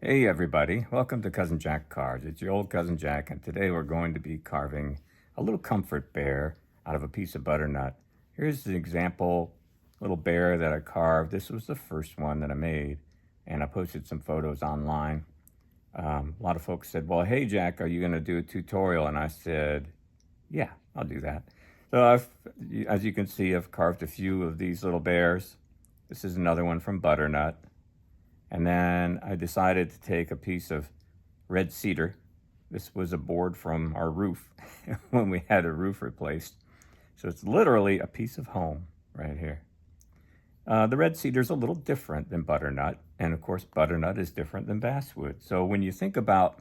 Hey everybody, welcome to Cousin Jack Carves. It's your old cousin Jack, and today we're going to be carving a little comfort bear out of a piece of butternut. Here's the example little bear that I carved. This was the first one that I made, and I posted some photos online. A lot of folks said, well, hey Jack, are you going to do a tutorial? And I said, yeah, I'll do that. So as you can see, I've carved a few of these little bears. This is another one from butternut. And then I decided to take a piece of red cedar. This was a board from our roof when we had a roof replaced. So it's literally a piece of home right here. The red cedar is a little different than butternut. And of course, butternut is different than basswood. So when you think about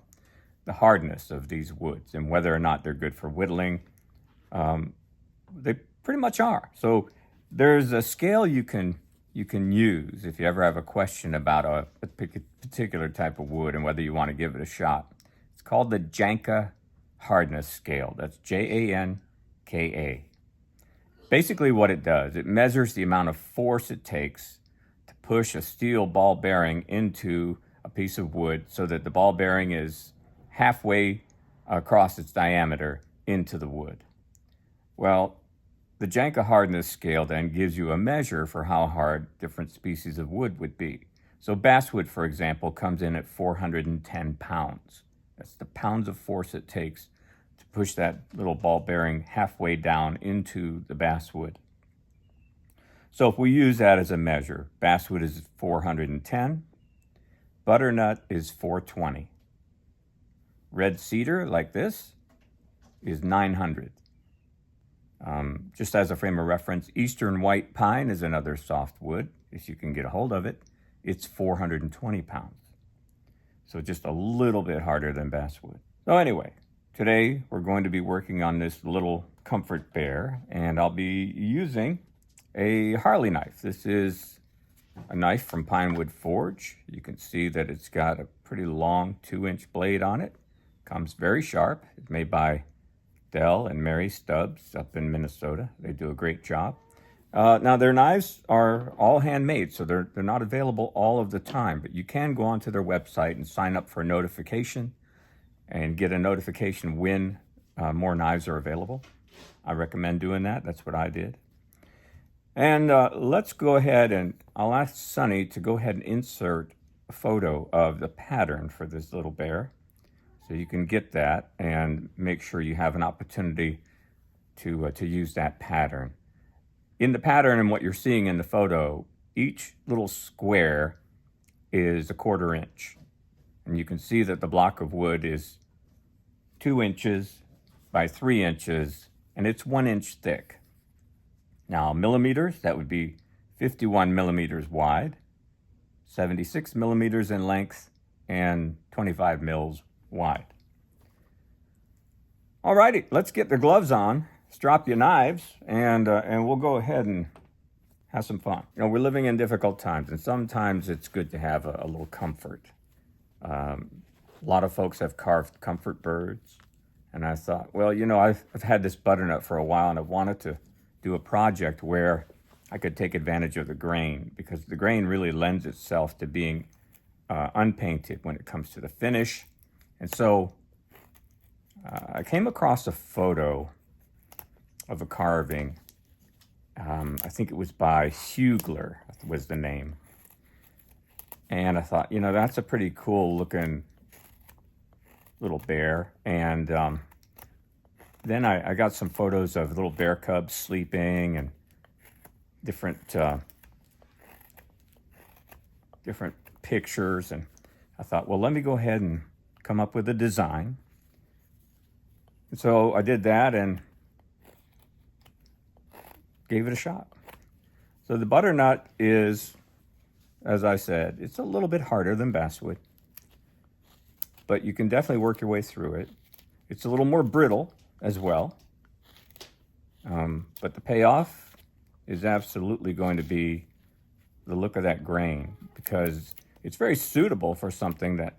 the hardness of these woods and whether or not they're good for whittling, they pretty much are. So there's a scale you can use if you ever have a question about a particular type of wood and whether you want to give it a shot. It's called the Janka hardness scale. That's Janka. Basically what it does, it measures the amount of force it takes to push a steel ball bearing into a piece of wood so that the ball bearing is halfway across its diameter into the wood. Well, the Janka hardness scale then gives you a measure for how hard different species of wood would be. So basswood, for example, comes in at 410 pounds. That's the pounds of force it takes to push that little ball bearing halfway down into the basswood. So if we use that as a measure, basswood is 410, butternut is 420. Red cedar, like this, is 900. Just as a frame of reference, eastern white pine is another soft wood, if you can get a hold of it. It's 420 pounds. So just a little bit harder than basswood. So anyway, today we're going to be working on this little comfort bear, and I'll be using a Harley knife. This is a knife from Pinewood Forge. You can see that it's got a pretty long 2-inch blade on it. Comes very sharp. It's made by Dell and Mary Stubbs up in Minnesota. They do a great job. Now their knives are all handmade, so they're not available all of the time, but you can go onto their website and sign up for a notification and get a notification when more knives are available. I recommend doing that. That's what I did. And let's go ahead and I'll ask Sunny to go ahead and insert a photo of the pattern for this little bear. So you can get that and make sure you have an opportunity to use that pattern. In the pattern and what you're seeing in the photo, each little square is 1/4 inch. And you can see that the block of wood is 2 inches by 3 inches, and it's 1 inch thick. Now millimeters, that would be 51 millimeters wide, 76 millimeters in length, and 25 mils wide. Alrighty, let's get the gloves on, strap your knives, and we'll go ahead and have some fun. You know, we're living in difficult times, and sometimes it's good to have a little comfort. A lot of folks have carved comfort birds, and I thought, well, you know, I've had this butternut for a while, and I've wanted to do a project where I could take advantage of the grain, because the grain really lends itself to being unpainted when it comes to the finish. And so I came across a photo of a carving. I think it was by Hugler was the name. And I thought, you know, that's a pretty cool looking little bear. And then I got some photos of little bear cubs sleeping and different pictures. And I thought, well, let me go ahead and come up with a design. And so I did that and gave it a shot. So the butternut is, as I said, it's a little bit harder than basswood, but you can definitely work your way through it. It's a little more brittle as well, but the payoff is absolutely going to be the look of that grain, because it's very suitable for something that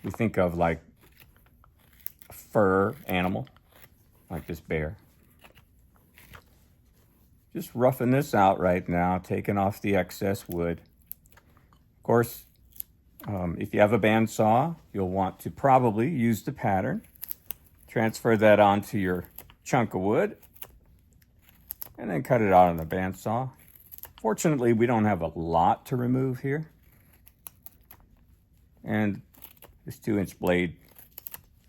we think of like a fur animal, like this bear. Just roughing this out right now, taking off the excess wood. Of course, If you have a bandsaw, you'll want to probably use the pattern. Transfer that onto your chunk of wood and then cut it out on the bandsaw. Fortunately, we don't have a lot to remove here. And this 2-inch blade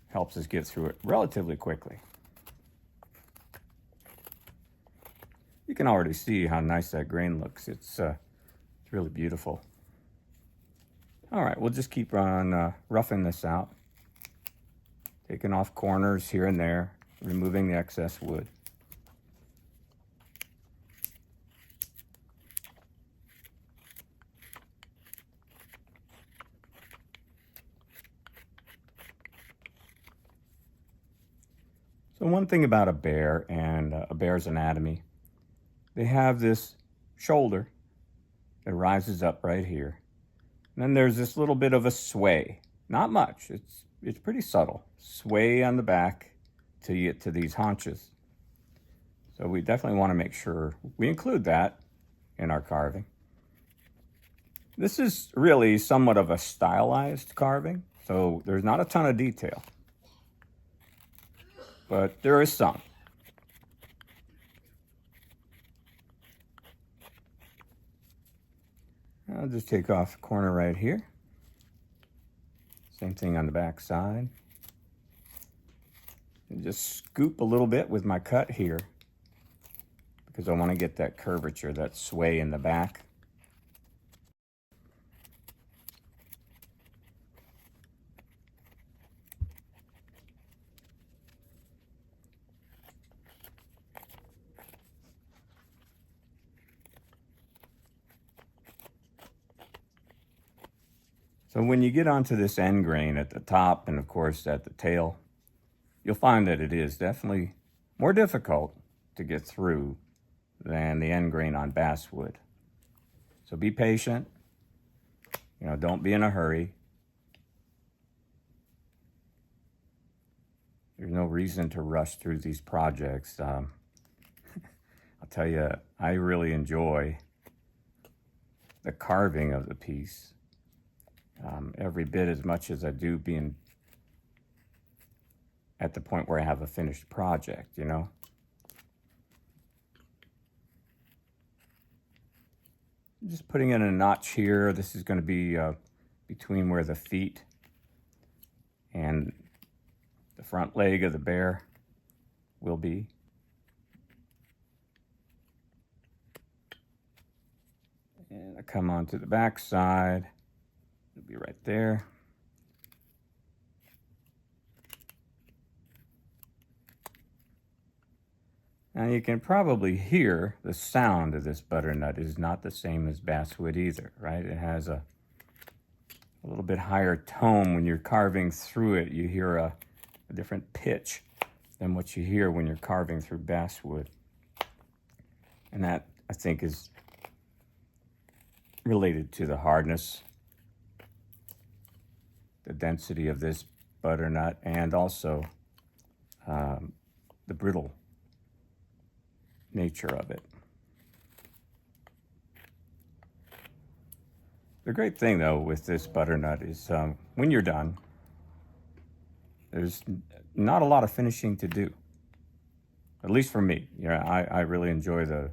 helps us get through it relatively quickly. You can already see how nice that grain looks. It's really beautiful. All right, we'll just keep on roughing this out. Taking off corners here and there, removing the excess wood. So one thing about a bear and a bear's anatomy, they have this shoulder that rises up right here. And then there's this little bit of a sway. Not much, it's pretty subtle. Sway on the back till you get to these haunches. So we definitely want to make sure we include that in our carving. This is really somewhat of a stylized carving, so there's not a ton of detail, but there is some. I'll just take off the corner right here. Same thing on the back side. And just scoop a little bit with my cut here because I want to get that curvature, that sway in the back. So when you get onto this end grain at the top and of course at the tail, you'll find that it is definitely more difficult to get through than the end grain on basswood. So be patient, don't be in a hurry. There's no reason to rush through these projects. I'll tell you, I really enjoy the carving of the piece. Every bit as much as I do being at the point where I have a finished project, Just putting in a notch here. This is going to be between where the feet and the front leg of the bear will be. And I come onto the back side. It'll be right there. Now you can probably hear the sound of this butternut is not the same as basswood either, right? It has a little bit higher tone when you're carving through it. You hear a different pitch than what you hear when you're carving through basswood. And that, I think, is related to the hardness, the density of this butternut, and also the brittle nature of it. The great thing, though, with this butternut is when you're done, there's not a lot of finishing to do. At least for me. I really enjoy the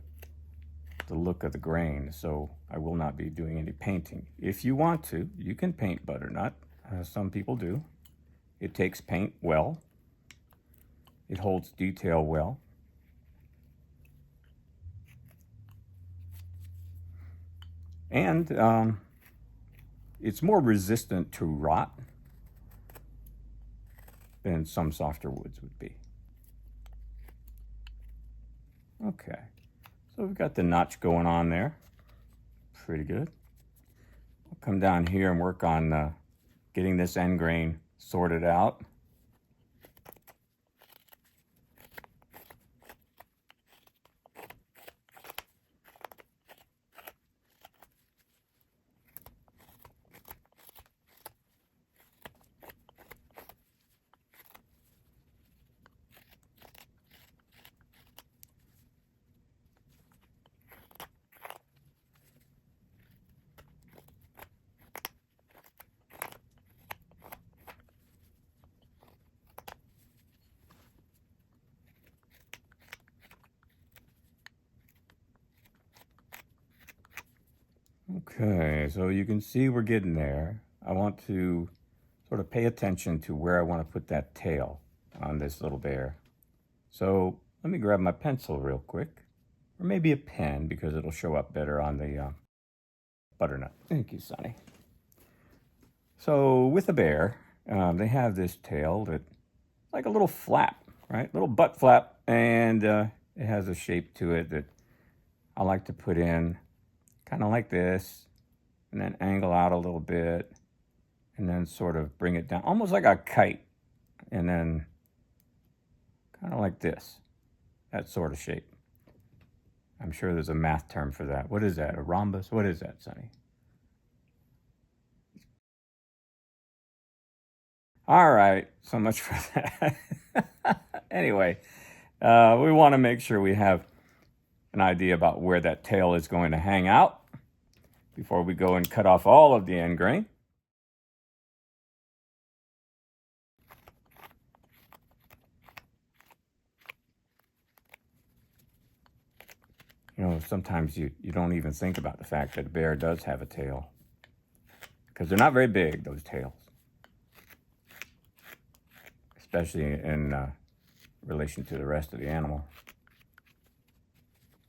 look of the grain, so I will not be doing any painting. If you want to, you can paint butternut. Some people do. It takes paint well. It holds detail well. And it's more resistant to rot than some softer woods would be. Okay, so we've got the notch going on there. Pretty good. I'll come down here and work on getting this end grain sorted out. Okay, so you can see we're getting there. I want to sort of pay attention to where I want to put that tail on this little bear. So let me grab my pencil real quick, or maybe a pen because it'll show up better on the butternut. Thank you, Sunny. So with a bear, they have this tail that's like a little flap, right? Little butt flap, and it has a shape to it that I like to put in kind of like this, and then angle out a little bit, and then sort of bring it down, almost like a kite, and then kind of like this, that sort of shape. I'm sure there's a math term for that. What is that, a rhombus? What is that, Sonny? All right, so much for that. Anyway, we want to make sure we have an idea about where that tail is going to hang out before we go and cut off all of the end grain. You know, sometimes you don't even think about the fact that a bear does have a tail, because they're not very big, those tails, especially in relation to the rest of the animal.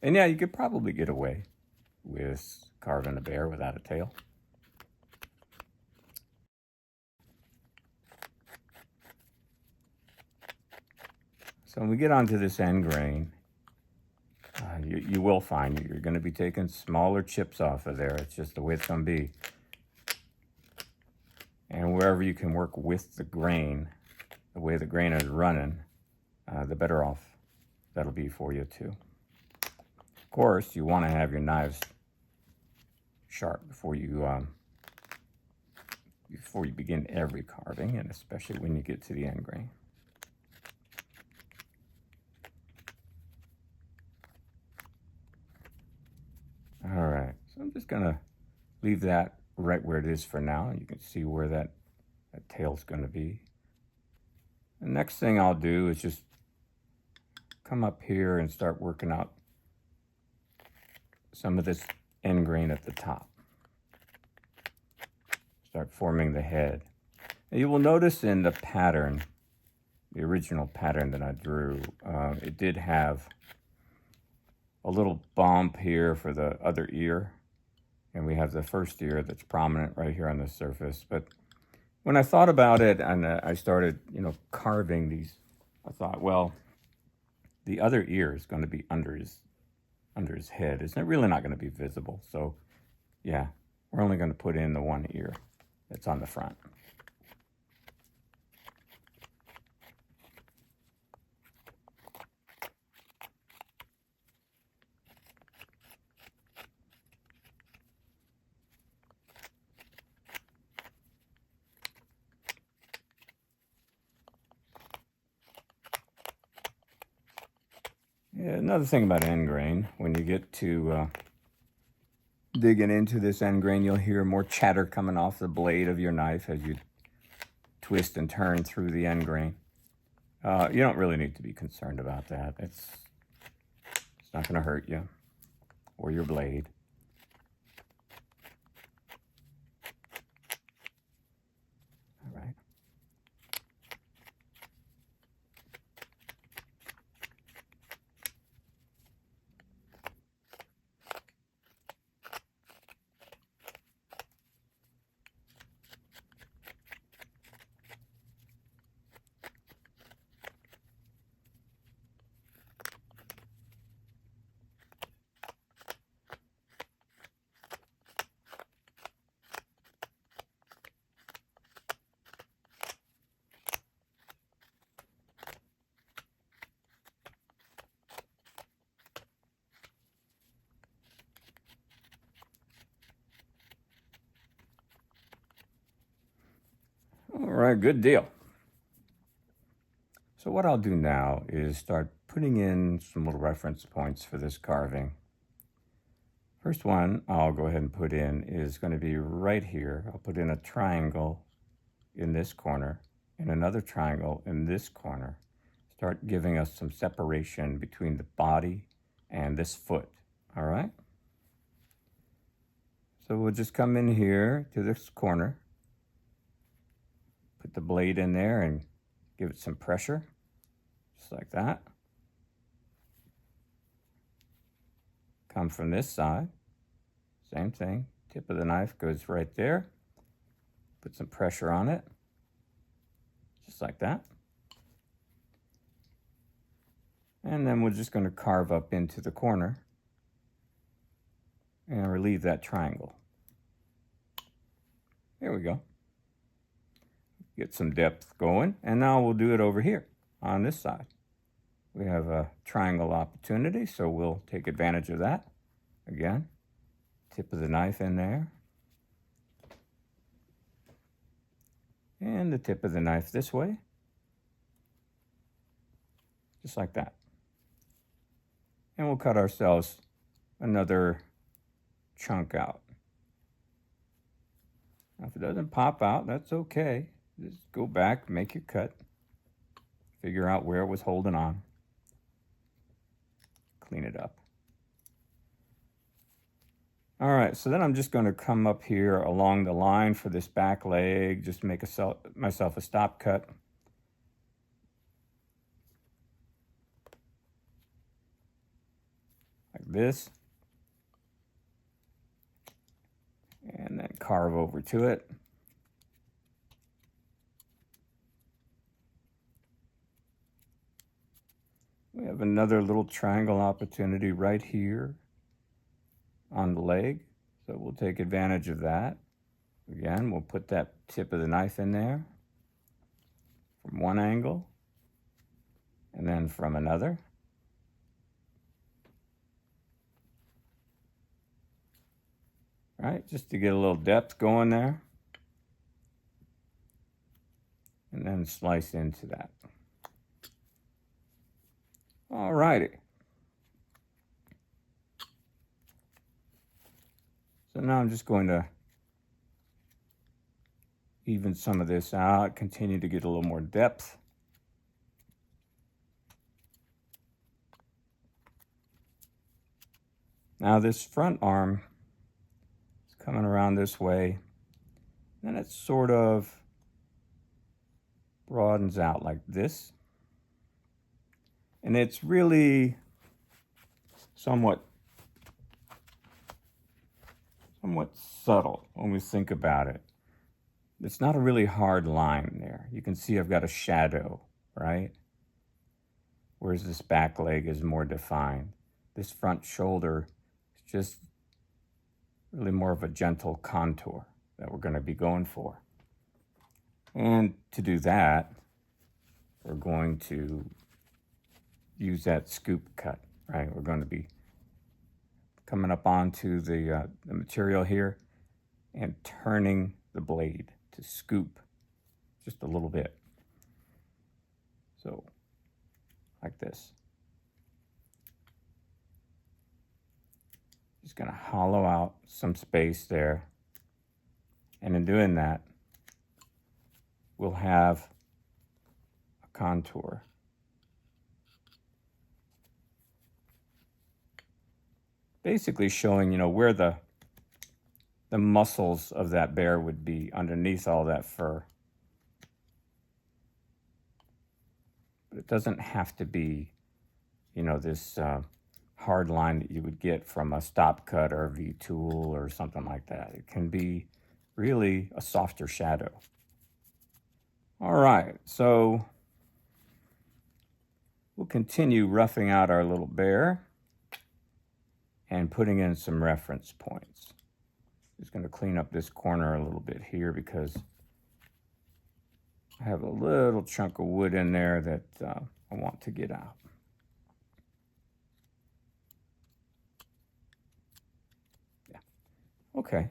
And yeah, you could probably get away with carving a bear without a tail. So when we get onto this end grain, you will find you're going to be taking smaller chips off of there. It's just the way it's going to be. And wherever you can work with the grain, the way the grain is running, the better off that'll be for you too. Of course, you want to have your knives sharp before you begin every carving, and especially when you get to the end grain. All right, so I'm just gonna leave that right where it is for now. You can see where that tail's gonna be. The next thing I'll do is just come up here and start working out some of this end grain at the top. Start forming the head. Now you will notice in the pattern, the original pattern that I drew, it did have a little bump here for the other ear, and we have the first ear that's prominent right here on the surface. But when I thought about it and I started, carving these, I thought, well, the other ear is going to be under his head. It's really not going to be visible. So, yeah, we're only going to put in the one ear that's on the front. Yeah, another thing about end grain, when you get to digging into this end grain, you'll hear more chatter coming off the blade of your knife as you twist and turn through the end grain. You don't really need to be concerned about that. It's not going to hurt you or your blade. All right. All right, good deal. So what I'll do now is start putting in some little reference points for this carving. First one I'll go ahead and put in is going to be right here. I'll put in a triangle in this corner and another triangle in this corner. Start giving us some separation between the body and this foot, all right? So we'll just come in here to this corner, put the blade in there and give it some pressure, just like that. Come from this side, same thing, tip of the knife goes right there, put some pressure on it, just like that. And then we're just going to carve up into the corner and relieve that triangle. There we go. Get some depth going, and now we'll do it over here on this side. We have a triangle opportunity, so we'll take advantage of that. Again, tip of the knife in there, and the tip of the knife this way, just like that. And we'll cut ourselves another chunk out. Now, if it doesn't pop out, that's okay. Just go back, make your cut, figure out where it was holding on, clean it up. All right, so then I'm just going to come up here along the line for this back leg, just make myself a stop cut. Like this. And then carve over to it. We have another little triangle opportunity right here on the leg, so we'll take advantage of that. Again, we'll put that tip of the knife in there from one angle and then from another. All right, just to get a little depth going there. And then slice into that. All righty. So now I'm just going to even some of this out, continue to get a little more depth. Now this front arm is coming around this way, then it sort of broadens out like this. And it's really somewhat subtle when we think about it. It's not a really hard line there. You can see I've got a shadow, right? Whereas this back leg is more defined. This front shoulder is just really more of a gentle contour that we're going to be going for. And to do that, we're going to use that scoop cut, right? We're going to be coming up onto the material here and turning the blade to scoop just a little bit. So, like this. Just going to hollow out some space there. And in doing that, we'll have a contour. Basically showing, where the muscles of that bear would be underneath all that fur. But it doesn't have to be, this hard line that you would get from a stop cut or a V-tool or something like that. It can be really a softer shadow. All right, so we'll continue roughing out our little bear and putting in some reference points. Just going to clean up this corner a little bit here because I have a little chunk of wood in there that I want to get out. Yeah. Okay.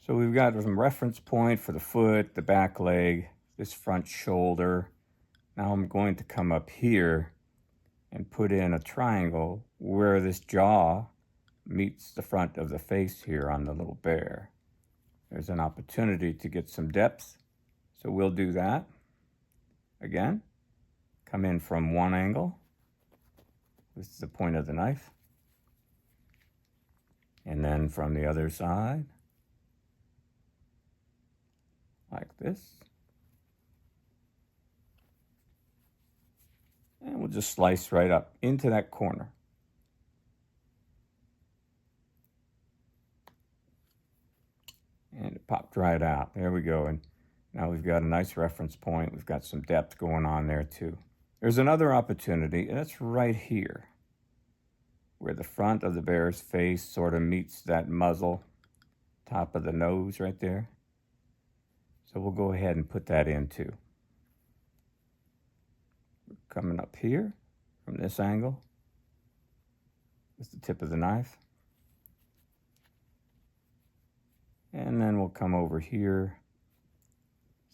So we've got some reference point for the foot, the back leg, this front shoulder. Now I'm going to come up here and put in a triangle where this jaw meets the front of the face here on the little bear. There's an opportunity to get some depth, so we'll do that. Again, come in from one angle with the point of the knife. And then from the other side, like this. And we'll just slice right up into that corner. And it popped right out. There we go. And now we've got a nice reference point. We've got some depth going on there too. There's another opportunity, and that's right here, where the front of the bear's face sort of meets that muzzle, top of the nose right there. So we'll go ahead and put that in too. Coming up here from this angle with the tip of the knife. And then we'll come over here,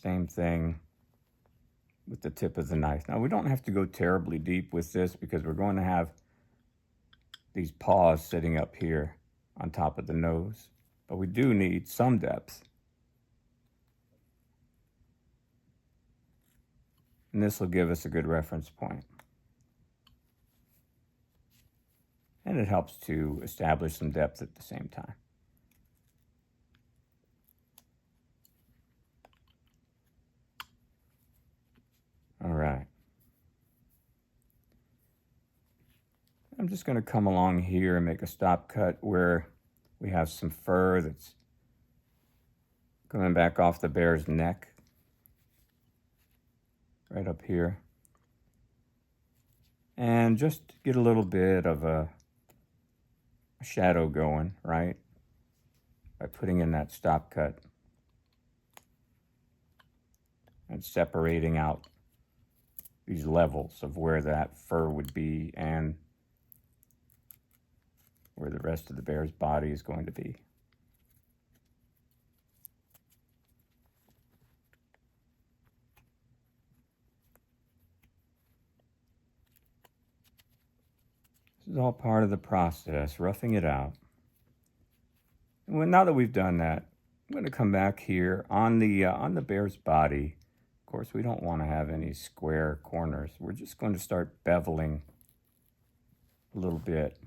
same thing with the tip of the knife. Now we don't have to go terribly deep with this because we're going to have these paws sitting up here on top of the nose, but we do need some depth. And this will give us a good reference point. And it helps to establish some depth at the same time. All right. I'm just going to come along here and make a stop cut where we have some fur that's coming back off the bear's neck. Right up here. And just get a little bit of a shadow going, right? By putting in that stop cut. And separating out these levels of where that fur would be and where the rest of the bear's body is going to be. This is all part of the process, roughing it out. Well, now that we've done that, I'm going to come back here on the bear's body. Of course, we don't want to have any square corners. We're just going to start beveling a little bit.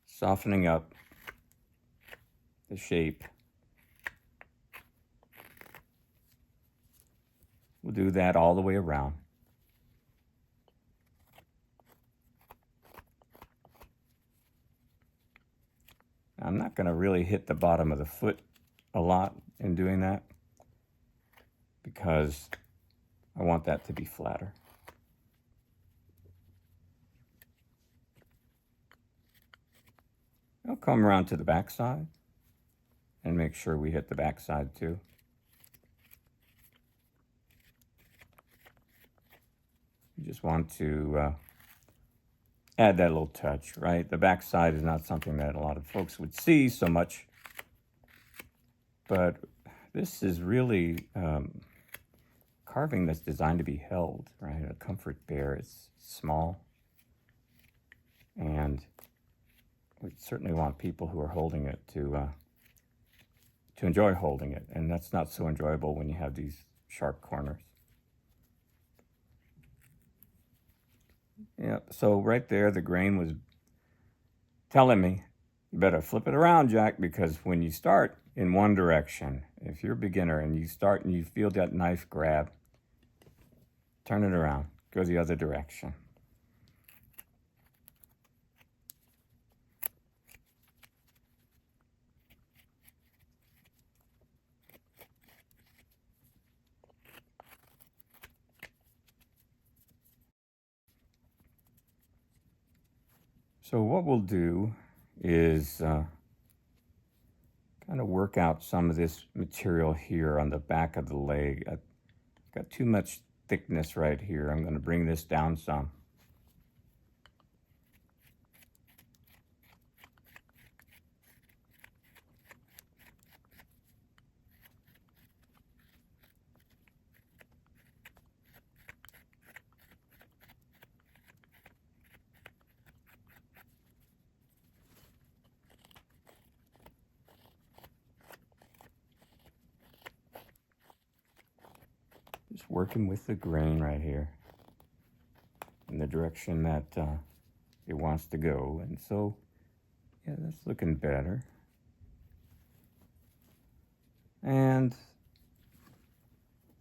Softening up the shape. We'll do that all the way around. I'm not going to really hit the bottom of the foot a lot in doing that because I want that to be flatter. I'll come around to the back side and make sure we hit the back side too. You just want to add that little touch, right? The back side is not something that a lot of folks would see so much, but this is really carving that's designed to be held, right? A comfort bear is small, and we certainly want people who are holding it to enjoy holding it, and that's not so enjoyable when you have these sharp corners. Yeah, so right there, the grain was telling me, you better flip it around, Jack, because when you start in one direction, if you're a beginner and you start and you feel that knife grab, turn it around, go the other direction. So what we'll do is kind of work out some of this material here on the back of the leg. I've got too much thickness right here. I'm going to bring this down some. just working with the grain right here in the direction that it wants to go. And so, yeah, that's looking better. And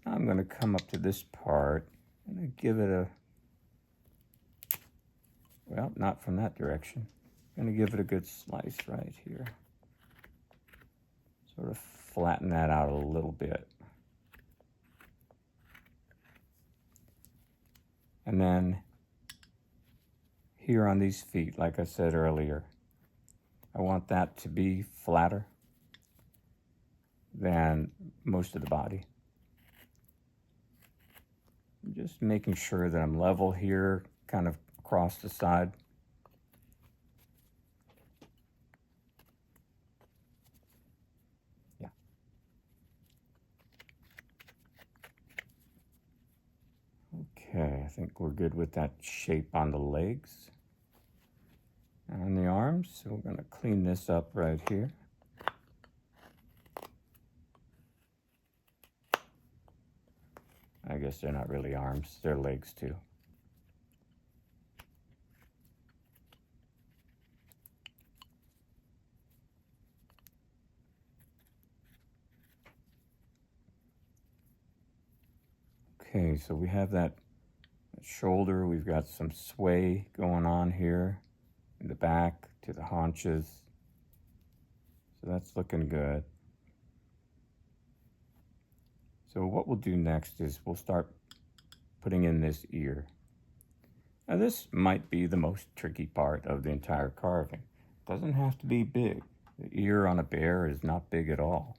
I'm going to come up to this part and give it a, well, not from that direction. I'm going to give it a good slice right here. Sort of flatten that out a little bit. And then here on these feet, like I said earlier, I want that to be flatter than most of the body. I'm just making sure that I'm level here, kind of across the side. Yeah. Okay, I think we're good with that shape on the legs and on the arms. So we're going to clean this up right here. I guess they're not really arms, they're legs too. Okay, so we have that shoulder, we've got some sway going on here in the back to the haunches. So that's looking good. So what we'll do next is we'll start putting in this ear. Now this might be the most tricky part of the entire carving. It doesn't have to be big. The ear on a bear is not big at all.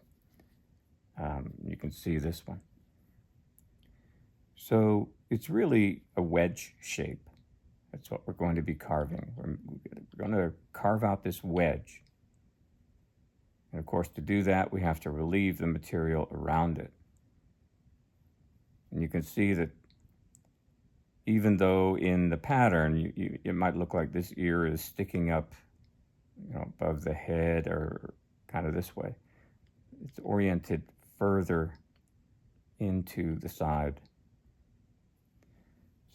You can see this one. So it's really a wedge shape. That's what we're going to be carving. We're going to carve out this wedge. And of course, to do that, we have to relieve the material around it. And you can see that even though in the pattern, it might look like this ear is sticking up, above the head or kind of this way. It's oriented further into the side.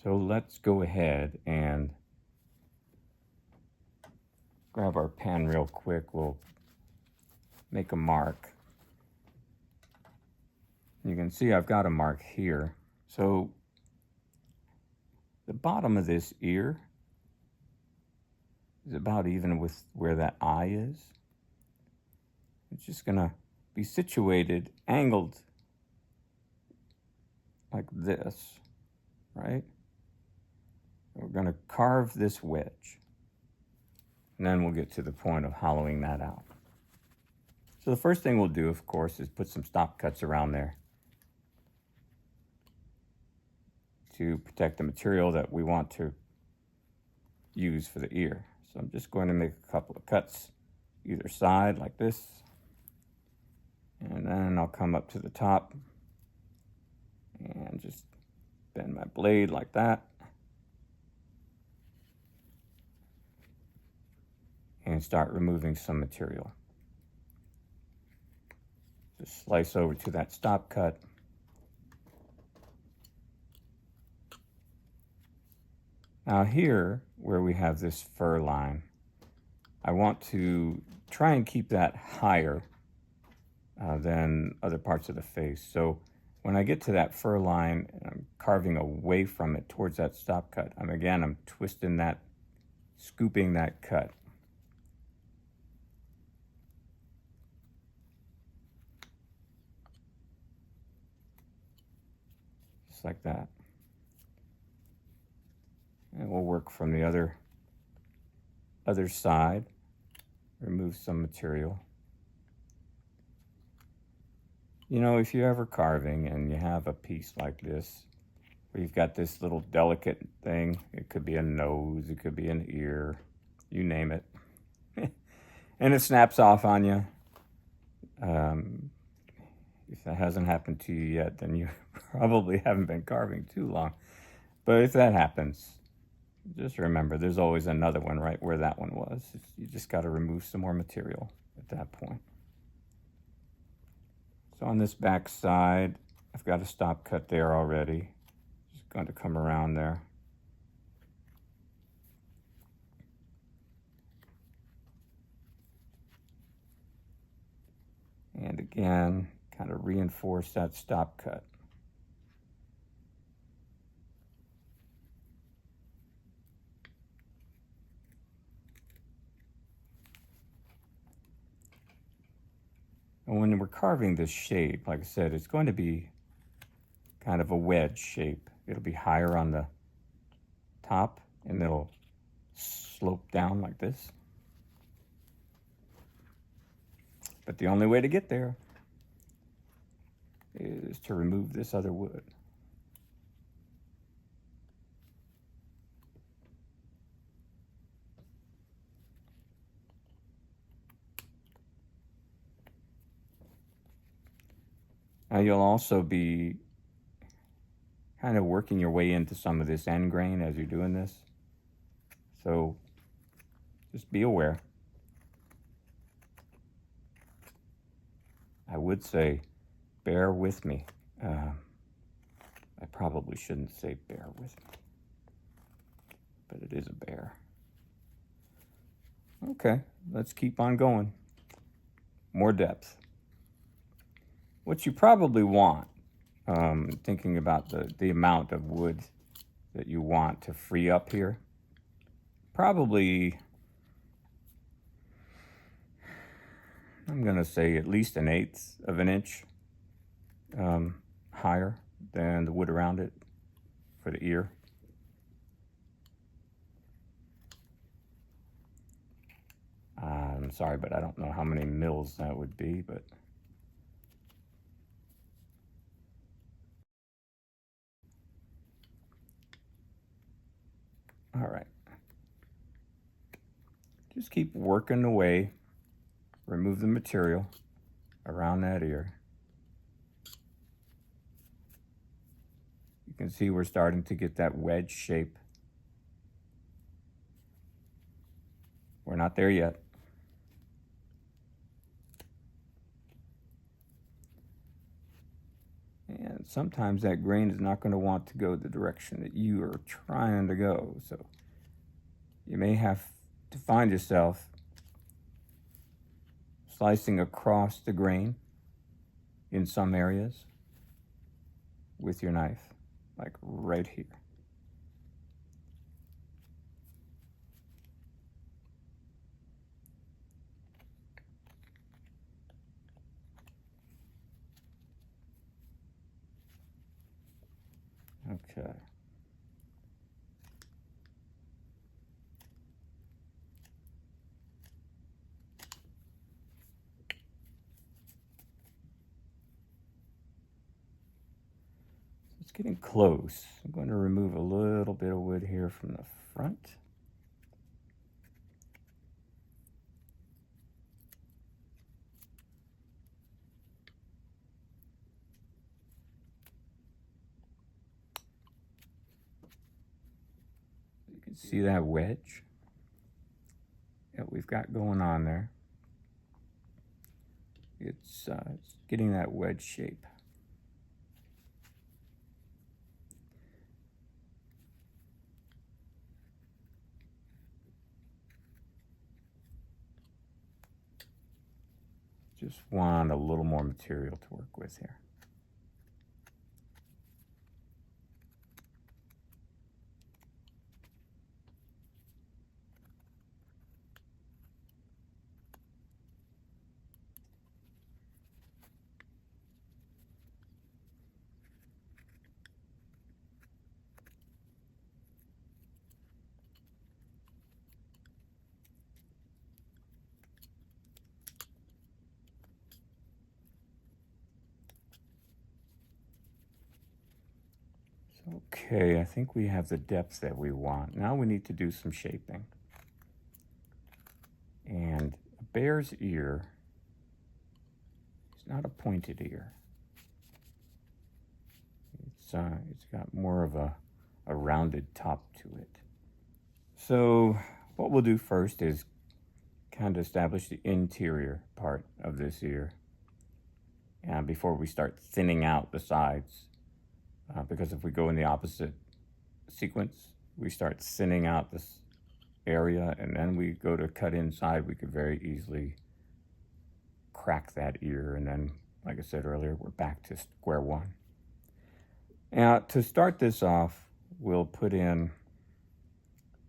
So let's go ahead and grab our pen real quick. We'll make a mark. You can see I've got a mark here. So the bottom of this ear is about even with where that eye is. It's just going to be situated, angled like this, right? We're going to carve this wedge. And then we'll get to the point of hollowing that out. So the first thing we'll do, of course, is put some stop cuts around there to protect the material that we want to use for the ear. So I'm just going to make a couple of cuts either side like this. And then I'll come up to the top and just bend my blade like that. And start removing some material. Just slice over to that stop cut. Now here, where we have this fur line, I want to try and keep that higher than other parts of the face. So when I get to that fur line, and I'm carving away from it towards that stop cut, I'm twisting that, scooping that cut. Just like that. And we'll work from the other side, remove some material. If you're ever carving and you have a piece like this, where you've got this little delicate thing, it could be a nose, it could be an ear, you name it, and it snaps off on you. If that hasn't happened to you yet, then you probably haven't been carving too long. But if that happens, just remember, there's always another one right where that one was. You just got to remove some more material at that point. So on this back side, I've got a stop cut there already. Just going to come around there. And again, kind of reinforce that stop cut. And when we're carving this shape, like I said, it's going to be kind of a wedge shape. It'll be higher on the top and it'll slope down like this. But the only way to get there is to remove this other wood. Now you'll also be kind of working your way into some of this end grain as you're doing this. So just be aware. I would say bear with me. I probably shouldn't say bear with me, but it is a bear. Okay, let's keep on going. More depth. What you probably want, thinking about the amount of wood that you want to free up here, probably, I'm going to say at least 1/8 of an inch higher than the wood around it for the ear. I'm sorry, but I don't know how many mils that would be, but all right. Just keep working away. Remove the material around that ear. You can see we're starting to get that wedge shape. We're not there yet. And sometimes that grain is not going to want to go the direction that you are trying to go. So you may have to find yourself slicing across the grain in some areas with your knife, like right here. Okay. It's getting close. I'm going to remove a little bit of wood here from the front. You can see that wedge that we've got going on there. It's getting that wedge shape. Just want a little more material to work with here. Okay, I think we have the depth that we want. Now we need to do some shaping. And a bear's ear is not a pointed ear. It's got more of a rounded top to it. So what we'll do first is kind of establish the interior part of this ear. before we start thinning out the sides. Because if we go in the opposite sequence, we start thinning out this area, and then we go to cut inside, we could very easily crack that ear, and then, like I said earlier, we're back to square one. Now, to start this off, we'll put in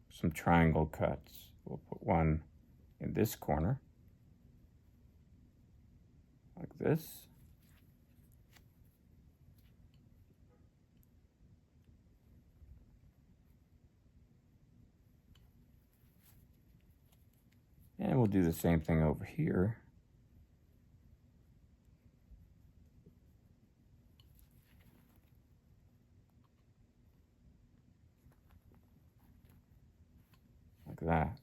some triangle cuts. We'll put one in this corner, like this. And we'll do the same thing over here. Like that.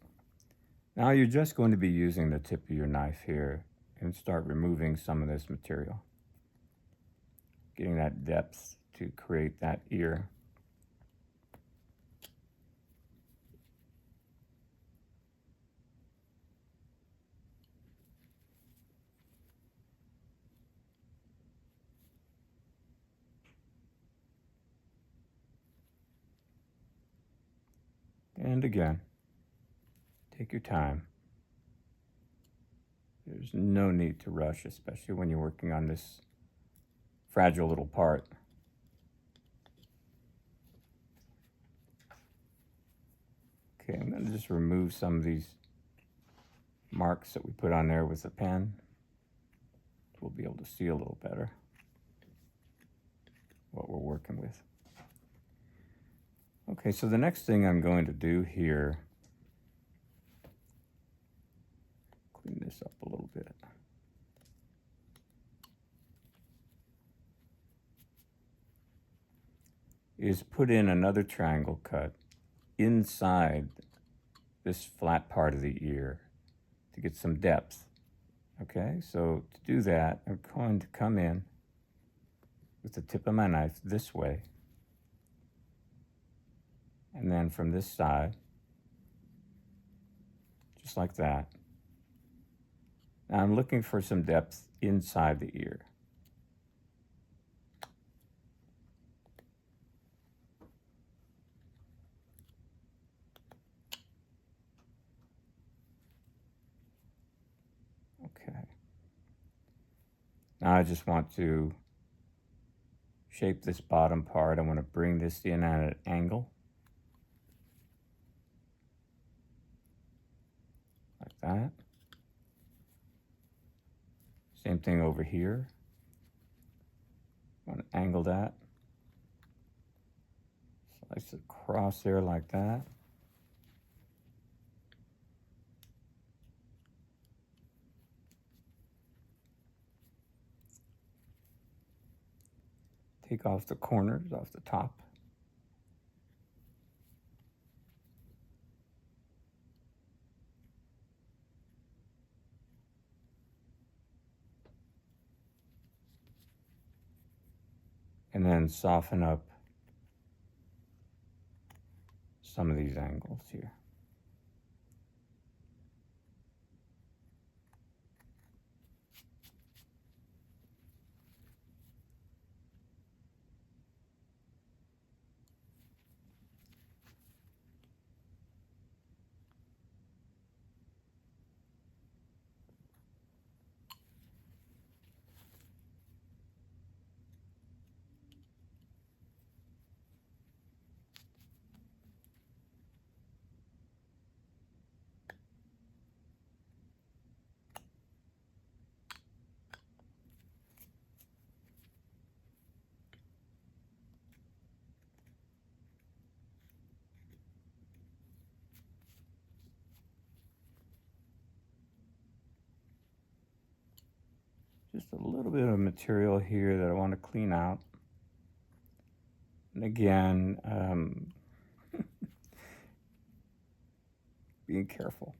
Now you're just going to be using the tip of your knife here and start removing some of this material. Getting that depth to create that ear. And again, take your time. There's no need to rush, especially when you're working on this fragile little part. Okay, I'm going to just remove some of these marks that we put on there with the pen. We'll be able to see a little better what we're working with. Okay, so the next thing I'm going to do here, clean this up a little bit. Is put in another triangle cut inside this flat part of the ear to get some depth. Okay, so to do that, I'm going to come in with the tip of my knife this way, and then from this side, just like that. Now I'm looking for some depth inside the ear. Okay. Now I just want to shape this bottom part. I want to bring this in at an angle. Like that. Same thing over here. I want to angle that. Slice it across there like that. Take off the corners off the top. And then soften up some of these angles here. Just a little bit of material here that I want to clean out. And again, being careful.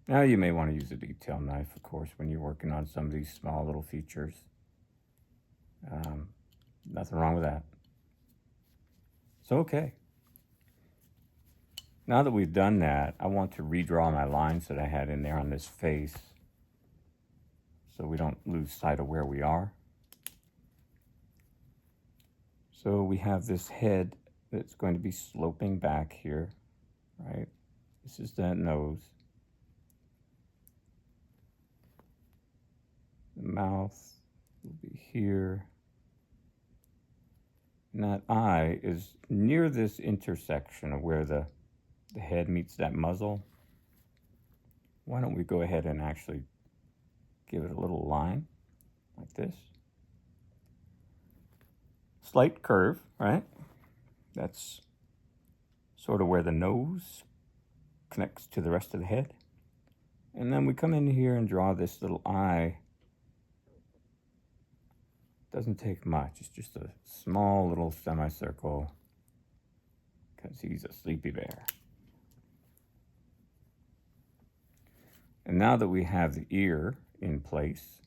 Now you may want to use a detail knife, of course, when you're working on some of these small little features. Nothing wrong with that. So, okay, Now that we've done that, I want to redraw my lines that I had in there on this face so we don't lose sight of where we are. So we have this head that's going to be sloping back here, right? This is that nose. The mouth will be here. And that eye is near this intersection of where the head meets that muzzle. Why don't we go ahead and actually give it a little line like this. Slight curve, right? That's sort of where the nose connects to the rest of the head. And then we come in here and draw this little eye. Doesn't take much. It's just a small little semicircle because he's a sleepy bear. And now that we have the ear in place,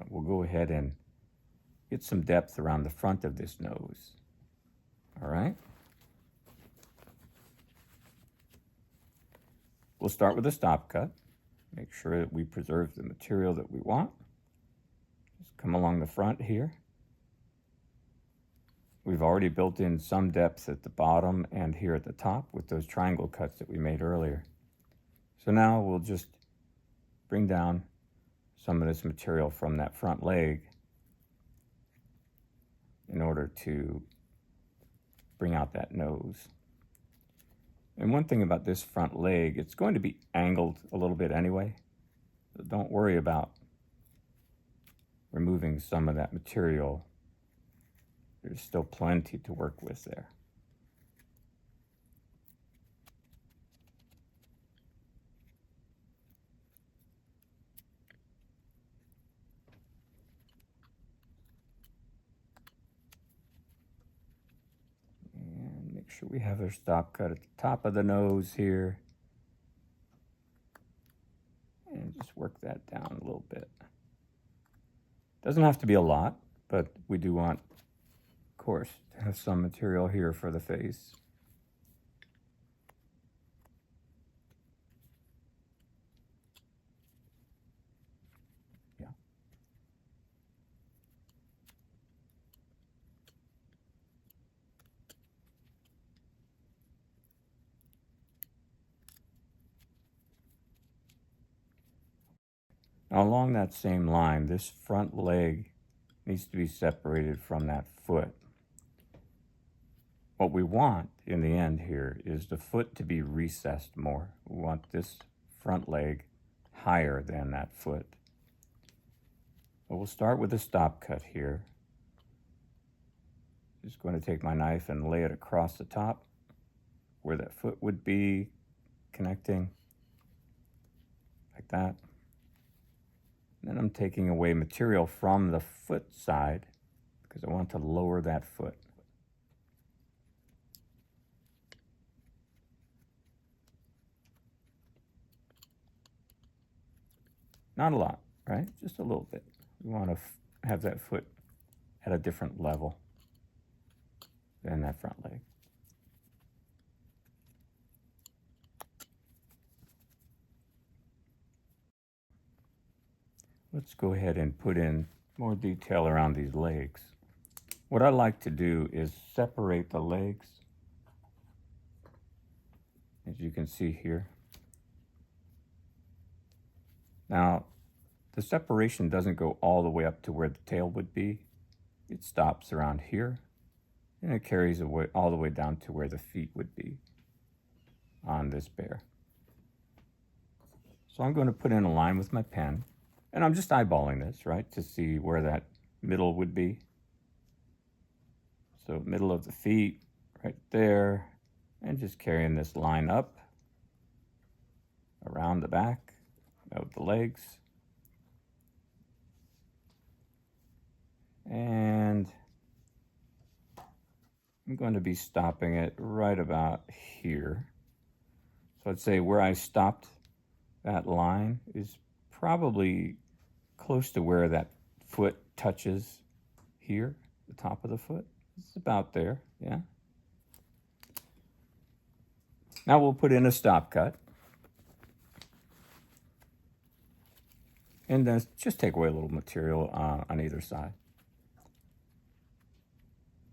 we'll go ahead and get some depth around the front of this nose. All right? We'll start with a stop cut. Make sure that we preserve the material that we want. Just come along the front here. We've already built in some depth at the bottom and here at the top with those triangle cuts that we made earlier. So now we'll just bring down some of this material from that front leg in order to bring out that nose. And one thing about this front leg, it's going to be angled a little bit anyway. So don't worry about removing some of that material. There's still plenty to work with there. Make sure we have our stop cut at the top of the nose here. And just work that down a little bit. Doesn't have to be a lot, but we do want, of course, to have some material here for the face. Yeah. Now along that same line, this front leg needs to be separated from that foot. What we want in the end here is the foot to be recessed more. We want this front leg higher than that foot. But we'll start with a stop cut here. Just going to take my knife and lay it across the top where that foot would be connecting, like that. And then I'm taking away material from the foot side because I want to lower that foot. Not a lot, right? Just a little bit. We want to have that foot at a different level than that front leg. Let's go ahead and put in more detail around these legs. What I like to do is separate the legs, as you can see here. Now, the separation doesn't go all the way up to where the tail would be. It stops around here, and it carries away all the way down to where the feet would be on this bear. So I'm going to put in a line with my pen, and I'm just eyeballing this, right, to see where that middle would be. So middle of the feet, right there, and just carrying this line up around the back of the legs. And I'm going to be stopping it right about here. So I'd say where I stopped that line is probably close to where that foot touches here, the top of the foot. It's about there, yeah. Now we'll put in a stop cut. And then just take away a little material on either side.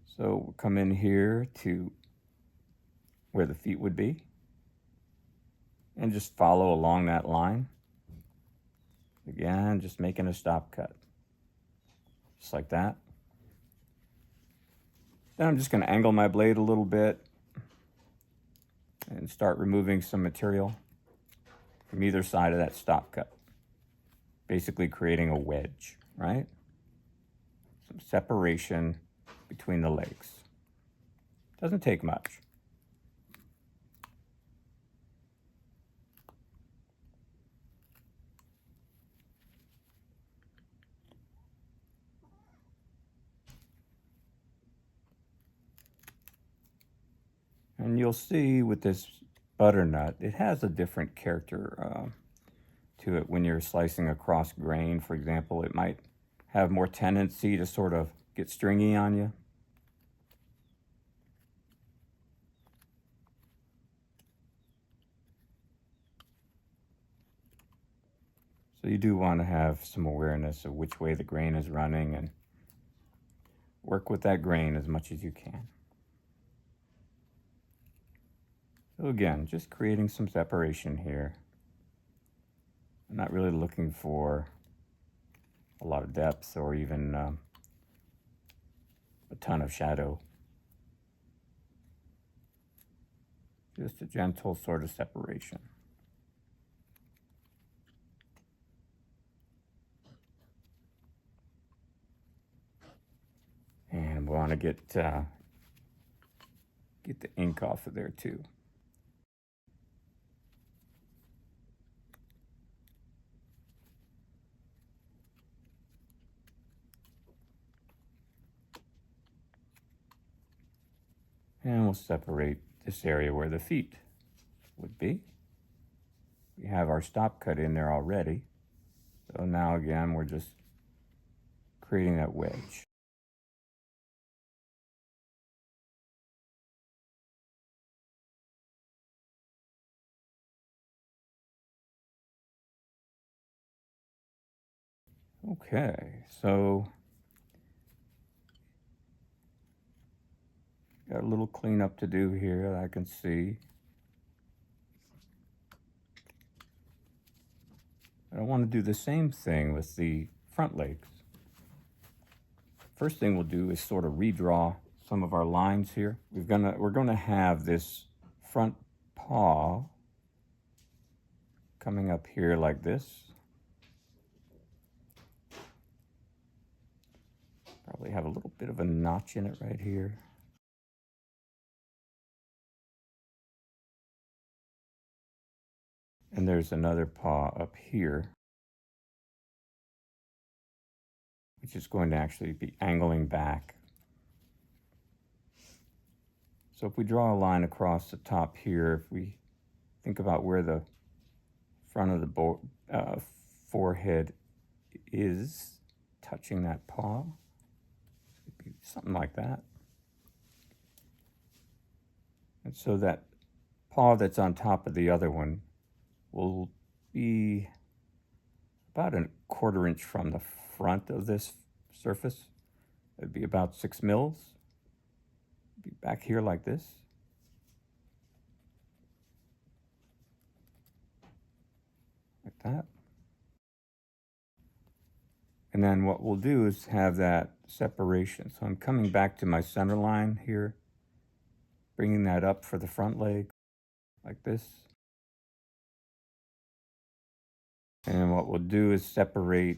So we'll come in here to where the feet would be and just follow along that line. Again, just making a stop cut. Just like that. Then I'm just going to angle my blade a little bit and start removing some material from either side of that stop cut. Basically creating a wedge, right? Some separation between the legs. Doesn't take much. And you'll see with this butternut, it has a different character to it when you're slicing across grain. For example, it might have more tendency to sort of get stringy on you. So you do want to have some awareness of which way the grain is running and work with that grain as much as you can. So again, just creating some separation here. I'm not really looking for a lot of depth or even a ton of shadow. Just a gentle sort of separation. And we want to get the ink off of there too. And we'll separate this area where the feet would be. We have our stop cut in there already. So now again, we're just creating that wedge. Okay, so got a little cleanup to do here that I can see. I want to do the same thing with the front legs. First thing we'll do is sort of redraw some of our lines here. We're gonna have this front paw coming up here like this. Probably have a little bit of a notch in it right here. And there's another paw up here, which is going to actually be angling back. So if we draw a line across the top here, if we think about where the front of the forehead is touching that paw, it'd be something like that. And so that paw that's on top of the other one will be about a 1/4 inch from the front of this surface. It'd be about 6 mils. Be back here like this. Like that. And then what we'll do is have that separation. So I'm coming back to my center line here, bringing that up for the front leg like this. And what we'll do is separate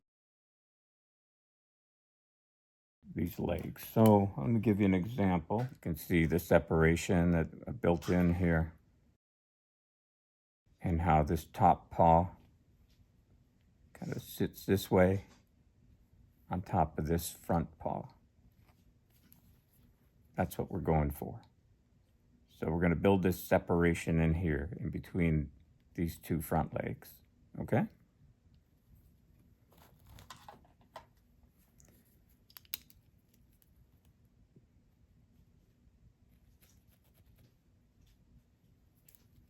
these legs. So I'm going to give you an example. You can see the separation that I built in here and how this top paw kind of sits this way on top of this front paw. That's what we're going for. So we're going to build this separation in here in between these two front legs, okay?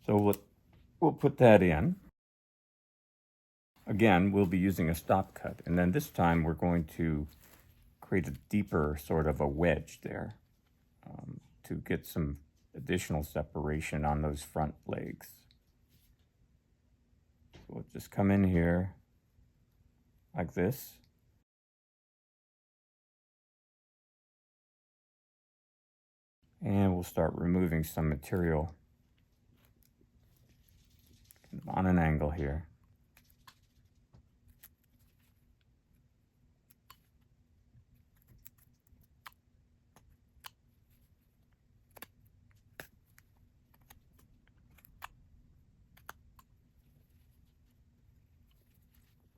So we'll put that in. Again, we'll be using a stop cut, and then this time we're going to create a deeper sort of a wedge there to get some additional separation on those front legs. So we'll just come in here like this. And we'll start removing some material on an angle here.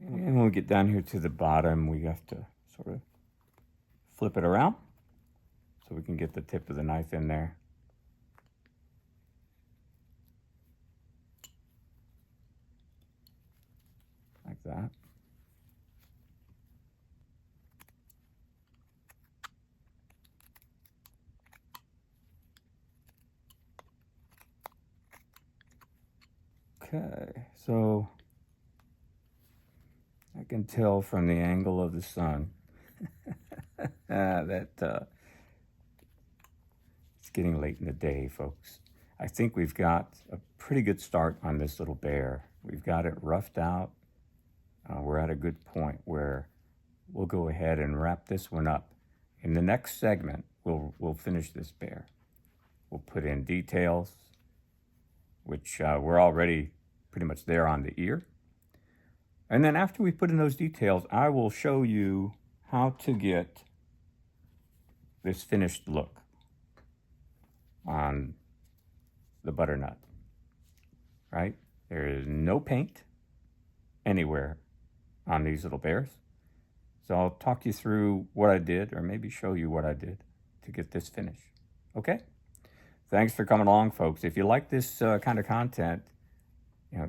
And when we get down here to the bottom, we have to sort of flip it around so we can get the tip of the knife in there. Like that. Okay, so I can tell from the angle of the sun that it's getting late in the day, folks. I think we've got a pretty good start on this little bear. We've got it roughed out. We're at a good point where we'll go ahead and wrap this one up. In the next segment, we'll finish this bear. We'll put in details, which we're already pretty much there on the ear. And then after we put in those details, I will show you how to get this finished look on the butternut, right? There is no paint anywhere on these little bears. So I'll talk you through what I did, or maybe show you what I did to get this finished. Okay? Thanks for coming along, folks. If you like this kind of content,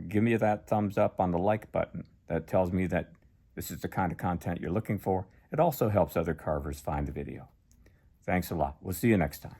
give me that thumbs up on the like button. That tells me that this is the kind of content you're looking for. It also helps other carvers find the video. Thanks a lot. We'll see you next time.